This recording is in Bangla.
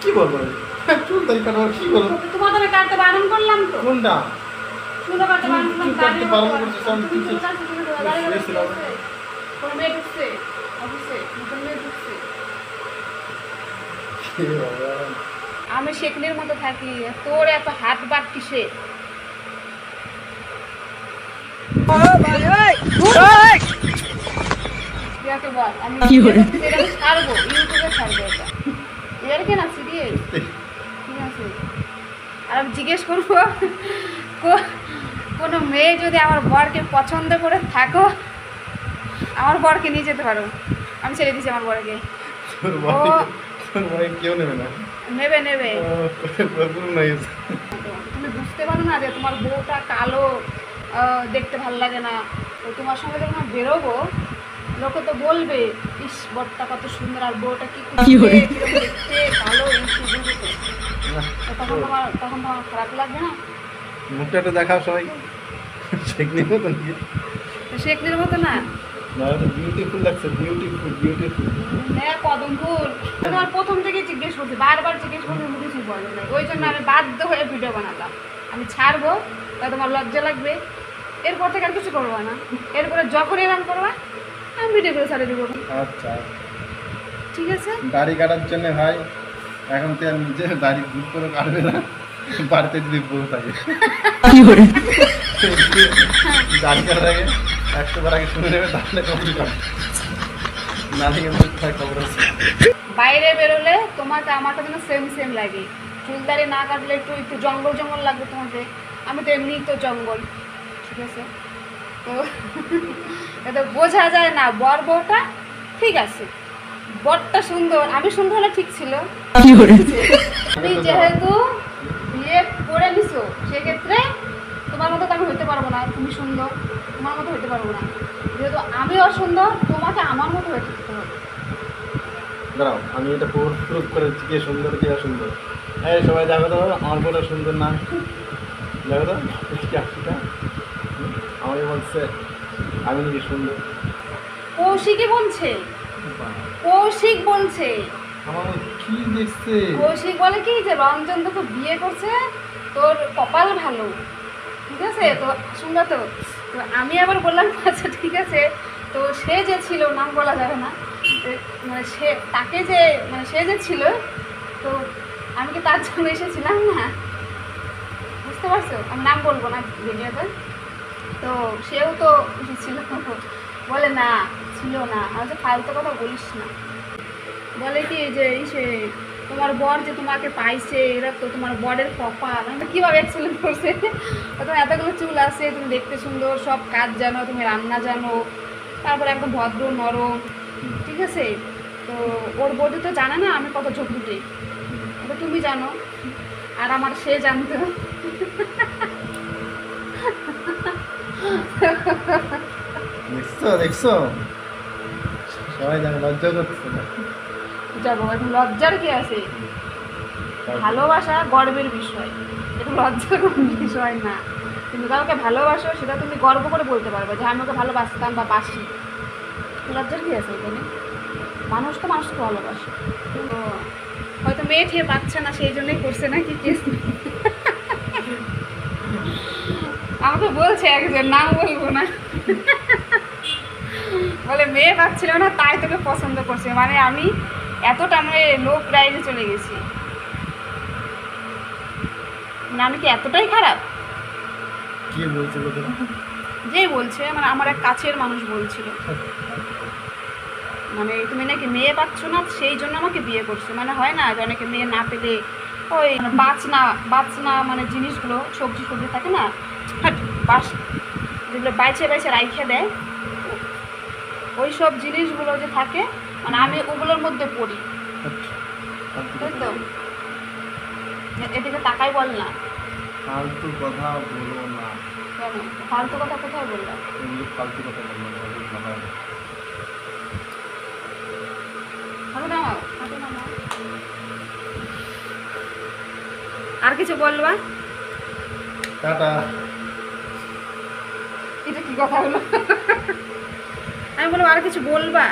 কি বলবো চুল দাড়ি কাটবার কি বলবো তোমার তো আমি কাটতে বারণ করলাম তো কোনটা চুল কাটতে বারণ করলাম কাটতে বারণ করছিস আমি তুমি কিছু চুল কাটতে তুমি দাঁড়িয়ে গেছে কোন মেয়ে ঢুকছে অফিসে নতুন মেয়ে ঢুকছে আমি শেকলির মতো থাকি তোর এত হাত বাট কিসে আমি ছাড়বো ইউটিউবে ছাড়বো এটা এর কেনা সিরিয়াস ঠিক আছে আর আমি জিজ্ঞেস করবো কোনো মেয়ে যদি আমার বরকে পছন্দ করে থাকো আমার বরকে নিয়ে যেতে পারো আমি ছেড়ে দিচ্ছি আমার বরকে ও কেউ নেবে না নেবে নেবে তুমি বুঝতে পারো না যে তোমার বউটা কালো দেখতে ভালো লাগে না তো তোমার সঙ্গে যখন আমি বেরোবো লোকে তো বলবে ইস বরটা কত সুন্দর আর বউটা কি দেখতে কালো তখন তোমার খারাপ লাগবে না মুখটা একটু দেখাও সবাই শেখনির মতো নাকি শেখনির মতো না বিউটিফুল লাগছে বিউটিফুল হ্যাঁ কদম ফুল তোমার প্রথম থেকে জিজ্ঞেস করছি বারবার জিজ্ঞেস করছি আমি কিছু বলে নাই ওই জন্য আমি বাধ্য হয়ে ভিডিও বানালাম আমি ছাড়বো তা তোমার লজ্জা লাগবে এরপর থেকে আর কিছু করবো না এরপরে যখন এরকম করবা আমি ভিডিও করে ছাড়ে দেবো আচ্ছা ঠিক আছে দাড়ি কাটার জন্য ভাই এখন তো আর নিজে দাড়ি ভুল করে কাটবে না বাড়িতে যদি বউ থাকে দাড়ি কাটার আগে 100 বার আগে শুনে নেবে তাহলে কমপ্লিট হবে নালে কিন্তু খবর আছে বাইরে বেরোলে তোমাকে আমাকে যেন সেম লাগে চুল দাড়ি না কাটলে একটু জঙ্গল লাগবে তোমাকে আমি তো এমনিই তো জঙ্গল ঠিক আছে তো এটা বোঝা যায় না বর বউটা ঠিক আছে বরটা সুন্দর আমি সুন্দর হলে ঠিক ছিল তুমি যেহেতু বিয়ে করে নিছো সেক্ষেত্রে তোমার মতো তো আমি হইতে পারবো না তুমি সুন্দর তোমার মতো হইতে পারবো না যেহেতু আমি অসুন্দর তোমাকে আমার মতো হয়ে থাকতে হবে দাঁড়াও আমি এটা প্রুফ করে দিচ্ছি কে সুন্দর কে অসুন্দর এই সবাই যাবে তো আমার বলে সুন্দর না যাবে তো আমাকে বলছে আমি নাকি সুন্দর কৌশিকই বলছে কৌশিক বলছে আমার কি দেখছে কৌশিক বলে কি যে রঞ্জন তোকে বিয়ে করছে তোর কপাল ভালো ঠিক আছে তো সুন্দর তো তো আমি আবার বললাম আচ্ছা ঠিক আছে তো সে যে ছিল নাম বলা যাবে না মানে সে তাকে যে মানে সে যে ছিল তো আমি কি তার জন্য এসেছিলাম না বুঝতে পারছো আমি নাম বলবো না ভিডিওতে তো সেও তো এসেছিল বলে না ছিল না আমি যে ফালতু কথা বলিস না বলে কি যে সে তোমার বর যে তোমাকে পাইছে এরা তো তোমার বরের কপাল আমি কীভাবে এক্সপ্লেন করছে তোমার এতগুলো চুল আছে তুমি দেখতে সুন্দর সব কাজ জানো তুমি রান্না জানো তারপরে একদম ভদ্র নরম ঠিক আছে তো ওর বডি তো জানে না আমি কত ঝকঝুটে ওটা তুমি জানো আর আমার সে জানতো দেখছো সবাই জানে লজ্জা করছে না যাবো এখন লজ্জার কি আছে ভালোবাসা গর্বের বিষয় এটা লজ্জার কোনো বিষয় না তুমি কাউকে ভালোবাসো সেটা তুমি গর্ব করে বলতে পারবে যে আমি ওকে ভালোবাসতাম বা বাসি লজ্জার কি আছে এখানে মানুষ তো মানুষকে ভালোবাসে তো হয়তো মেয়ে ঠিয়ে পাচ্ছে না সেই জন্যই করছে না কি কেস আমাকে বলছে একজন নাম বলবো না বলে মেয়ে পাচ্ছিল না তাই তোকে পছন্দ করছে মানে আমি এতটা মানে লো প্রাইজে চলে গেছি মানে আমি কি এতটাই খারাপ কি বলছে যে বলছে মানে আমার এক কাছের মানুষ বলছিল মানে তুমি নাকি মেয়ে পাচ্ছ না সেই জন্য আমাকে বিয়ে করছে মানে হয় না যে অনেকে মেয়ে না পেলে ওই বাচনা মানে জিনিসগুলো সবজি থাকে না বাস যেগুলো বাইছে রাইখে দেয় ওই সব জিনিসগুলো যে থাকে মানে আমি ওগুলোর মধ্যে পড়ি তাই তো এদিকে তাকাই বল না ফালতু কথা বলো না কেন ফালতু কথা কোথায় বললাম ফালতু কথা বললাম আর কিছু বলবা টাটা এটা কি কথা হলো আমি বলবো আর কিছু বলবা